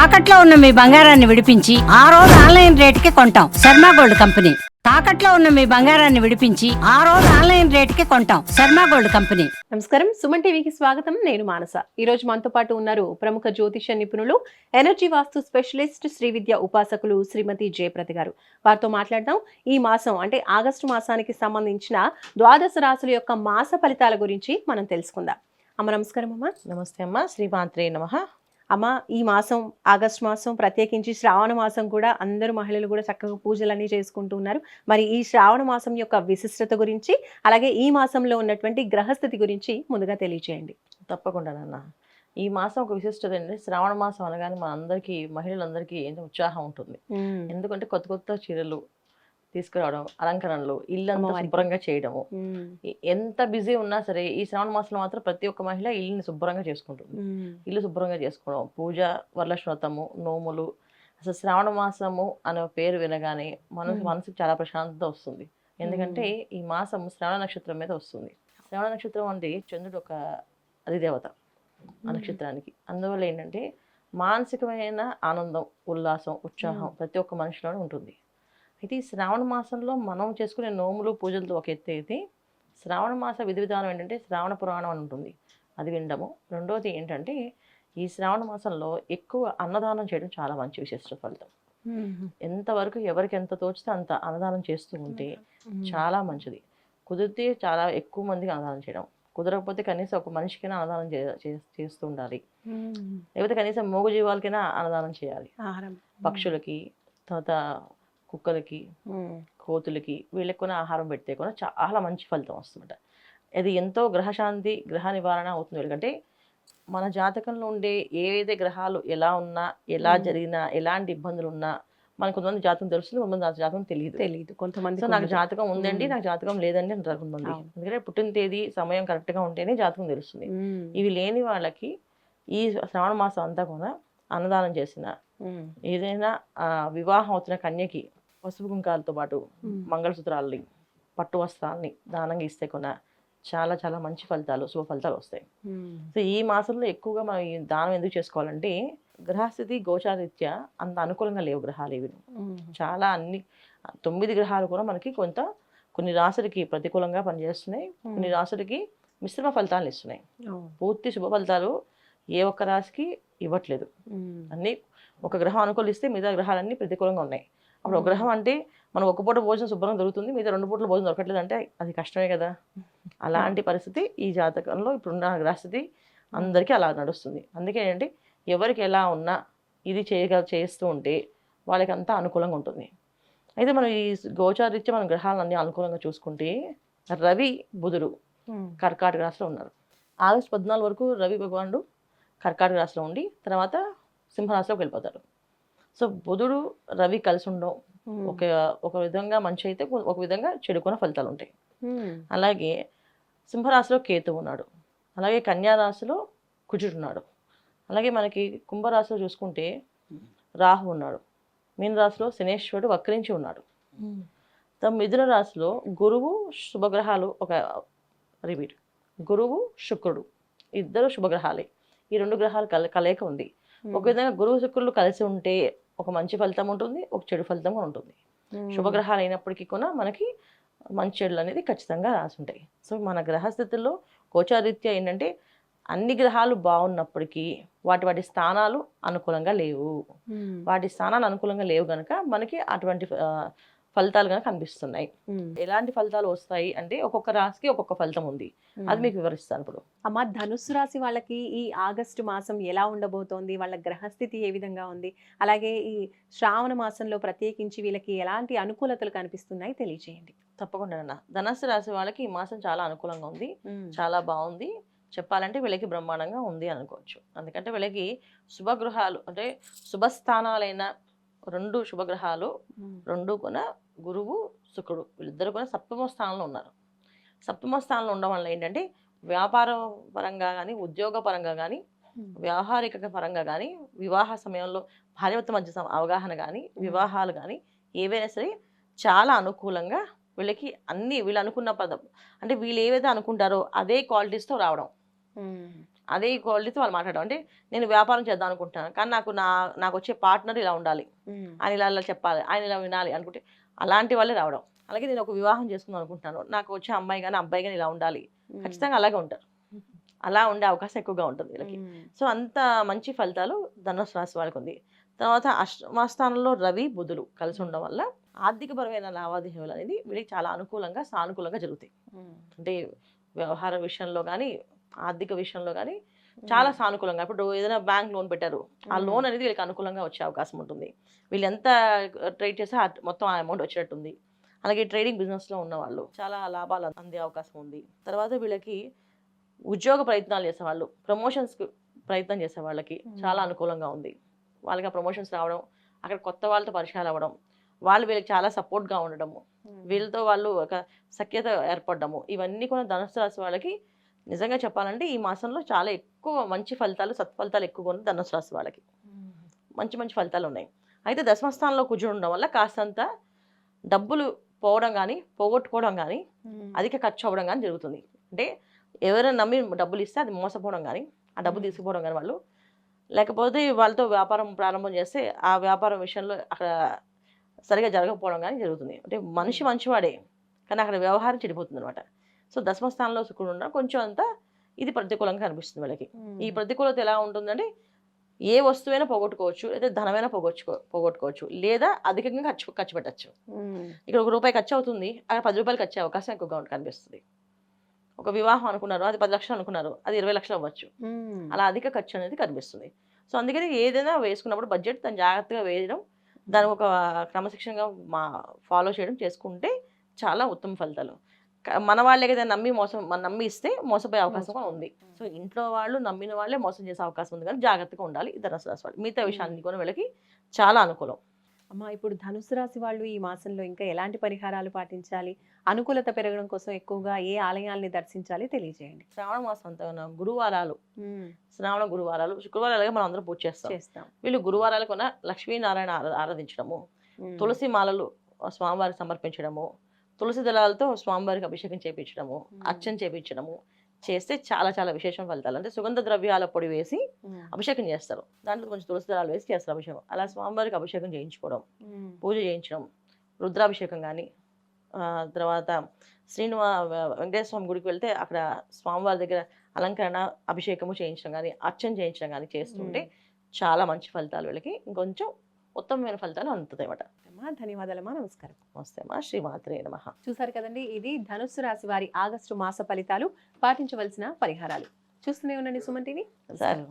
తాకట్లో ఉన్న మీ బంగారాన్ని విడిపించి ఆ రోజు ఆన్లైన్ రేటుకి కొంటాం. Sharma gold company. తాకట్లో ఉన్న మీ బంగారాన్ని విడిపించి ఆ రోజు ఆన్లైన్ రేటుకి కొంటాం. Sharma gold company. నమస్కారం, సుమన్ టీవీకి స్వాగతం. నేను మానస. ఈ రోజు మనతో పాటు ఉన్నారు ప్రముఖ జ్యోతిష నిపుణులు, ఎనర్జీ వాస్తు స్పెషలిస్ట్, శ్రీ విద్య ఉపాసకులు శ్రీమతి జయప్రద గారు. వారితో మాట్లాడదాం. ఈ మాసం అంటే ఆగస్టు మాసానికి సంబంధించిన ద్వాదశ రాశుల యొక్క మాస ఫలితాల గురించి మనం తెలుసుకుందాం. అమ్మ నమస్కారం. అమ్మ నమస్తే అమ్మ. శ్రీమాత్రే నమః. అమ్మ, ఈ మాసం ఆగస్టు మాసం, ప్రత్యేకించి శ్రావణ మాసం కూడా అందరూ మహిళలు కూడా చక్కగా పూజలన్నీ చేసుకుంటూ ఉన్నారు. మరి ఈ శ్రావణ మాసం యొక్క విశిష్టత గురించి, అలాగే ఈ మాసంలో ఉన్నటువంటి గ్రహస్థితి గురించి ముందుగా తెలియజేయండి. తప్పకుండా నాన్న. ఈ మాసం ఒక విశిష్టత ఏంటంటే, శ్రావణ మాసం అనగానే మన అందరికీ, మహిళలందరికీ ఎంతో ఉత్సాహం ఉంటుంది. ఎందుకంటే కొత్త కొత్త చీరలు తీసుకురావడం, అలంకరణలు, ఇల్లంతా శుభ్రంగా చేయడము. ఎంత బిజీ ఉన్నా సరే ఈ శ్రావణ మాసంలో మాత్రం ప్రతి ఒక్క మహిళ ఇల్లుని శుభ్రంగా చేసుకుంటుంది. ఇల్లు శుభ్రంగా చేసుకోవడం, పూజ, వరలక్ష్మి వ్రతము, నోములు. అసలు శ్రావణ మాసము అనే పేరు వినగానే మనసుకు చాలా ప్రశాంతత వస్తుంది. ఎందుకంటే ఈ మాసం శ్రావణ నక్షత్రం మీద వస్తుంది. శ్రావణ నక్షత్రం అంటే చంద్రుడు ఒక అధిదేవత ఆ నక్షత్రానికి. అందువల్ల ఏంటంటే మానసికమైన ఆనందం, ఉల్లాసం, ఉత్సాహం ప్రతి ఒక్క మనిషిలోనే ఉంటుంది. అయితే ఈ శ్రావణ మాసంలో మనం చేసుకునే నోములు, పూజలతో ఒక ఎత్తు అయితే, శ్రావణ మాస విధి విధానం ఏంటంటే శ్రావణ పురాణం అని ఉంటుంది, అది వినడము. రెండోది ఏంటంటే ఈ శ్రావణ మాసంలో ఎక్కువ అన్నదానం చేయడం చాలా మంచి విశిష్ట ఫలితం. ఎంతవరకు ఎవరికి ఎంత తోచితే అంత అన్నదానం చేస్తూ ఉంటే చాలా మంచిది. కుదిరితే చాలా ఎక్కువ మందికి అన్నదానం చేయడం, కుదరకపోతే కనీసం ఒక మనిషికైనా అన్నదానం చేస్తూ ఉండాలి. లేకపోతే కనీసం మూగ జీవాలకైనా అన్నదానం చేయాలి. పక్షులకి, తర్వాత కుక్కలకి, కోతులకి, వీళ్ళకి కూడా ఆహారం పెడితే కూడా చాలా మంచి ఫలితం వస్తుందట. అది ఎంతో గ్రహశాంతి, గ్రహ నివారణ అవుతుంది. ఎందుకంటే మన జాతకంలో ఉండే ఏదైతే గ్రహాలు ఎలా ఉన్నా, ఎలా జరిగినా, ఎలాంటి ఇబ్బందులు ఉన్నా, మనకు కొంతమంది జాతకం తెలుస్తుంది, కొంతమంది జాతకం తెలియదు. కొంతమంది సో నాకు జాతకం ఉందండి, నాకు జాతకం లేదండి అంటారు కొంతమంది. ఎందుకంటే పుట్టిన తేదీ, సమయం కరెక్ట్గా ఉంటేనే జాతకం తెలుస్తుంది. ఇవి లేని వాళ్ళకి ఈ శ్రావణ మాసం అంతా కూడా అన్నదానం చేసిన, ఏదైనా వివాహం అవుతున్న కన్యకి పసుపు కుంకాలతో పాటు మంగళసూత్రాలని, పట్టు వస్త్రాలని దానంగా ఇస్తే కూడా చాలా చాలా మంచి ఫలితాలు, శుభ ఫలితాలు వస్తాయి. సో ఈ మాసంలో ఎక్కువగా మనం ఈ దానం ఎందుకు చేసుకోవాలంటే, గ్రహస్థితి గోచారీత్యా అంత అనుకూలంగా లేవు గ్రహాలు ఇవి. చాలా 9 గ్రహాలు కూడా మనకి కొన్ని రాశులకి ప్రతికూలంగా పనిచేస్తున్నాయి, కొన్ని రాశులకి మిశ్రమ ఫలితాలను ఇస్తున్నాయి. పూర్తి శుభ ఫలితాలు ఏ ఒక్క రాశికి ఇవ్వట్లేదు. అన్నీ ఒక గ్రహం అనుకూలిస్తే మిగతా గ్రహాలన్నీ ప్రతికూలంగా ఉన్నాయి. అప్పుడు ఒక గ్రహం అంటే మనం ఒక పూట భోజనం శుభ్రంగా దొరుకుతుంది, మిగతా 2 పూటల భోజనం దొరకట్లేదు అంటే అది కష్టమే కదా. అలాంటి పరిస్థితి ఈ జాతకంలో ఇప్పుడున్న గ్రహస్థితి అందరికీ అలా నడుస్తుంది. అందుకే ఏంటంటే ఎవరికి ఎలా ఉన్నా ఇది చేస్తూ ఉంటే వాళ్ళకి అంతా అనుకూలంగా ఉంటుంది. అయితే మనం ఈ గోచారీత్యా మన గ్రహాలన్నీ అనుకూలంగా చూసుకుంటే, రవి, బుధుడు కర్కాటక రాశిలో ఉన్నారు. ఆగస్టు 14 వరకు రవి భగవానుడు కర్కాటక రాశిలో ఉండి తర్వాత సింహరాశిలోకి వెళ్ళిపోతారు. సో బుధుడు, రవి కలిసి ఉండడం ఒక విధంగా మంచి అయితే, ఒక విధంగా చెడుకున్న ఫలితాలు ఉంటాయి. అలాగే సింహరాశిలో కేతు ఉన్నాడు, అలాగే కన్యా రాశిలో కుజుడు ఉన్నాడు, అలాగే మనకి కుంభరాశిలో చూసుకుంటే రాహు ఉన్నాడు, మీన రాశిలో శనేశ్వరుడు వక్రించి ఉన్నాడు. మిథున రాశిలో గురువు, శుభగ్రహాలు రిపీట్, గురువు, శుక్రుడు ఇద్దరు శుభగ్రహాలే. ఈ 2 గ్రహాలు కలయిక ఉంది. ఒక విధంగా గురువు, శుక్రులు కలిసి ఉంటే ఒక మంచి ఫలితం ఉంటుంది, ఒక చెడు ఫలితం కూడా ఉంటుంది. శుభగ్రహాలు అయినప్పటికీ కూడా మనకి మంచి చెడులు అనేది ఖచ్చితంగా రాసి ఉంటాయి. సో మన గ్రహస్థితుల్లో గోచారీత్యా ఏంటంటే అన్ని గ్రహాలు బాగున్నప్పటికీ వాటి స్థానాలు అనుకూలంగా లేవు. వాటి స్థానాలు అనుకూలంగా లేవు కనుక మనకి అటువంటి ఫలితాలు కనుక కనిపిస్తున్నాయి. ఎలాంటి ఫలితాలు వస్తాయి అంటే ఒక్కొక్క రాశికి ఒక్కొక్క ఫలితం ఉంది, అది మీకు వివరిస్తాను ఇప్పుడు. అమ్మ, ధనుస్సు రాశి వాళ్ళకి ఈ ఆగస్టు మాసం ఎలా ఉండబోతోంది, వాళ్ళ గ్రహస్థితి ఏ విధంగా ఉంది, అలాగే ఈ శ్రావణ మాసంలో ప్రత్యేకించి వీళ్ళకి ఎలాంటి అనుకూలతలు కనిపిస్తున్నాయి తెలియజేయండి. తప్పకుండా అన్న. ధనుస్సు రాశి వాళ్ళకి ఈ మాసం చాలా అనుకూలంగా ఉంది, చాలా బాగుంది. చెప్పాలంటే వీళ్ళకి బ్రహ్మాండంగా ఉంది అనుకోవచ్చు. ఎందుకంటే వీళ్ళకి శుభగృహాలు అంటే శుభస్థానాలైన 2 శుభగ్రహాలు, 2 కూడా గురువు, శుక్రుడు, వీళ్ళిద్దరు కూడా సప్తమ స్థానంలో ఉన్నారు. సప్తమ స్థానంలో ఉండడం వల్ల ఏంటంటే వ్యాపార పరంగా కానీ, ఉద్యోగ పరంగా కానీ, వ్యవహారిక పరంగా కానీ, వివాహ సమయంలో భార్యాభర్త మధ్య అవగాహన కానీ, వివాహాలు కానీ ఏవైనా సరే చాలా అనుకూలంగా వీళ్ళకి వీళ్ళు అనుకున్న పదం అంటే వీళ్ళు ఏవైతే అనుకుంటారో అదే క్వాలిటీస్తో రావడం. అదే క్వాలిటీతో వాళ్ళు మాట్లాడడం. అంటే నేను వ్యాపారం చేద్దాం అనుకుంటున్నాను, కానీ నాకు వచ్చే పార్ట్నర్ ఇలా ఉండాలి, ఆయన ఇలా చెప్పాలి, ఆయన ఇలా వినాలి అనుకుంటే అలాంటి వాళ్ళే రావడం. అలాగే నేను ఒక వివాహం చేసుకుందాం అనుకుంటున్నాను, నాకు వచ్చే అమ్మాయి కానీ అబ్బాయి కానీ ఇలా ఉండాలి, ఖచ్చితంగా అలాగే ఉంటారు. అలా ఉండే అవకాశం ఎక్కువగా ఉంటుంది వీళ్ళకి. సో అంత మంచి ఫలితాలు ధనుసు రాశి వాళ్ళకి ఉంది. తర్వాత అష్టమస్థానంలో రవి బుధులు కలిసి ఉండడం వల్ల ఆర్థికపరమైన లావాదేవీలు అనేది వీళ్ళకి చాలా అనుకూలంగా సానుకూలంగా జరుగుతాయి. అంటే వ్యవహార విషయంలో కానీ ఆర్థిక విషయంలో కానీ చాలా సానుకూలంగా. ఇప్పుడు ఏదైనా బ్యాంక్ లోన్ పెట్టారు, ఆ లోన్ అనేది వీళ్ళకి అనుకూలంగా వచ్చే అవకాశం ఉంటుంది. వీళ్ళు ఎంత ట్రేడ్ చేస్తే మొత్తం ఆ అమౌంట్ వచ్చేటట్టుంది. అలాగే ట్రేడింగ్ బిజినెస్లో ఉన్న వాళ్ళు చాలా లాభాలు అందే అవకాశం ఉంది. తర్వాత వీళ్ళకి ఉద్యోగ ప్రయత్నాలు చేసేవాళ్ళు, ప్రమోషన్స్కి ప్రయత్నం చేసే వాళ్ళకి చాలా అనుకూలంగా ఉంది. వాళ్ళకి ఆ ప్రమోషన్స్ రావడం, అక్కడ కొత్త వాళ్ళతో పరిచయాలు అవ్వడం, వాళ్ళు వీళ్ళకి చాలా సపోర్ట్గా ఉండడము, వీళ్ళతో వాళ్ళు ఒక సఖ్యత ఏర్పడము, ఇవన్నీ కూడా ధనుసు రాశి వాళ్ళకి నిజంగా చెప్పాలంటే ఈ మాసంలో చాలా ఎక్కువ మంచి ఫలితాలు, సత్ఫలితాలు ఎక్కువగా ఉన్నాయి. ధనుసు రాశి వాళ్ళకి మంచి మంచి ఫలితాలు ఉన్నాయి. అయితే దశమస్థానంలో కూర్చొని ఉండడం వల్ల కాస్తంత డబ్బులు పోవడం కానీ పోగొట్టుకోవడం కానీ అధిక ఖర్చు అవ్వడం కానీ జరుగుతుంది. అంటే ఎవరైనా నమ్మి డబ్బులు ఇస్తే అది మోసపోవడం కానీ, ఆ డబ్బు తీసుకుపోవడం కానీ వాళ్ళు, లేకపోతే వాళ్ళతో వ్యాపారం ప్రారంభం చేస్తే ఆ వ్యాపారం విషయంలో అక్కడ సరిగా జరగకపోవడం కానీ జరుగుతుంది. అంటే మనిషి మంచివాడే కానీ అక్కడ వ్యవహారం చెడిపోతుంది అనమాట. సో దశమస్థానంలో శుక్రుడు ఉండడం కొంచెం అంతా ఇది ప్రతికూలంగా కనిపిస్తుంది వీళ్ళకి. ఈ ప్రతికూలత ఎలా ఉంటుందంటే ఏ వస్తువైనా పోగొట్టుకోవచ్చు, లేదా ధనమైనా పోగొట్టుకోవచ్చు, లేదా అధికంగా ఖర్చు పెట్టచ్చు. ఇక్కడ ₹1 ఖర్చు అవుతుంది, అక్కడ ₹10 ఖర్చు అయ్యే అవకాశం ఎక్కువగా కనిపిస్తుంది. ఒక వివాహం అనుకున్నారు, అది 10 లక్షలు అనుకున్నారు, అది 20 లక్షలు అవ్వచ్చు. అలా అధిక ఖర్చు అనేది కనిపిస్తుంది. సో అందుకని ఏదైనా వేసుకున్నప్పుడు బడ్జెట్ తను జాగ్రత్తగా వేయడం, దానికి ఒక క్రమశిక్షణగా ఫాలో చేయడం చేసుకుంటే చాలా ఉత్తమ ఫలితాలు. మన వాళ్ళే కదా నమ్మి ఇస్తే మోసపోయే అవకాశం కూడా ఉంది. సో ఇంట్లో వాళ్ళు నమ్మిన వాళ్ళే మోసం చేసే అవకాశం ఉంది, కానీ జాగ్రత్తగా ఉండాలి ఈ ధనుసు రాశి వాళ్ళు. మిగతా విషయాన్ని కూడా వీళ్ళకి చాలా అనుకూలం. అమ్మా, ఇప్పుడు ధనుసు రాశి వాళ్ళు ఈ మాసంలో ఇంకా ఎలాంటి పరిహారాలు పాటించాలి, అనుకూలత పెరగడం కోసం ఎక్కువగా ఏ ఆలయాల్ని దర్శించాలి తెలియజేయండి. శ్రావణ మాసం అంతా గురువారాలు, శ్రావణ గురువారాలు, శుక్రవారాలుగా మనం అందరం పూజ చేస్తాం. వీళ్ళు గురువారాలు కొన్న లక్ష్మీనారాయణ ఆరాధించడము, తులసి మాలలు స్వామివారికి సమర్పించడము, తులసి దళాలతో స్వామివారికి అభిషేకం చేయించడము, అర్చన చేయించడము చేస్తే చాలా చాలా విశేషం ఫలితాలు. అంటే సుగంధ ద్రవ్యాల పొడి వేసి అభిషేకం చేస్తారు, దాంట్లో కొంచెం తులసి దళాలు వేసి చేస్తారు అభిషేకం. అలా స్వామివారికి అభిషేకం చేయించుకోవడం, పూజ చేయించడం, రుద్రాభిషేకం కానీ, తర్వాత వెంకటేశ్వర స్వామి గుడికి వెళ్తే అక్కడ స్వామివారి దగ్గర అలంకరణ అభిషేకము చేయించడం కానీ, అర్చన చేయించడం కానీ చేస్తుంటే చాలా మంచి ఫలితాలు వీళ్ళకి ఇంకొంచెం ఉత్తమమైన ఫలితాలు అందుతాయి అన్నమాట. ధన్యవాదాలమ్మా, నమస్కారం. నమస్తే అమ్మా, శ్రీమాత్రే నమః. చూసారు కదండి, ఇది ధనుస్సు రాశి వారి ఆగస్టు మాస ఫలితాలు, పాటించవలసిన పరిహారాలు. చూస్తూనే ఉండండి సుమన్ టీవీ. సరే.